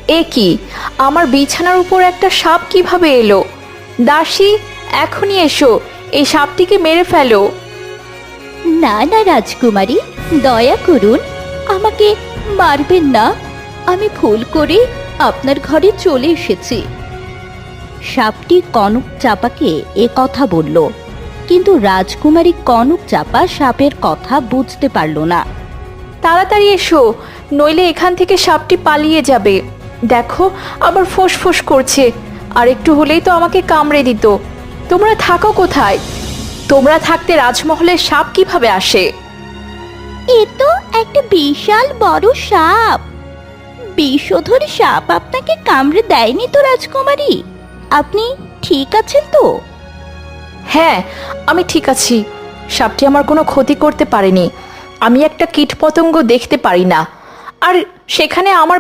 এ কি, আমার বিছানার উপর একটা সাপ কিভাবে এলো? দাসী, এখনই এসো, এই সাপটিকে মেরে ফেলো। না না রাজকুমারী, দয়া করুন, আমাকে মারবেন না। আমি ভুল করে আপনার ঘরে চলে এসেছি। সাপটি কনক চাপাকে এ কথা বলল, কিন্তু রাজকুমারী কনক চাপা সাপের কথা বুঝতে পারল না। তাড়াতাড়ি এসো, নইলে এখান থেকে সাপটি পালিয়ে যাবে। দেখো, আবার ফোঁস করছে, আর একটু হলেই তো আমাকে কামড়ে দিত। তোমরা থাকো কোথায়? তোমরা থাকতে রাজমহলে সাপ কিভাবে আসে? এ তো একটা বিশাল বড় সাপ। বিষধর সাপ আপনাকে কামড়ে দেয়নি তো রাজকুমারী? আপনি ঠিক আছেন তো? হ্যাঁ, আমি ঠিক আছি। সাপটি আমার কোনো ক্ষতি করতে পারেনি। আমি একটা কীটপতঙ্গ দেখতে পারি না, আর সেখানে আমার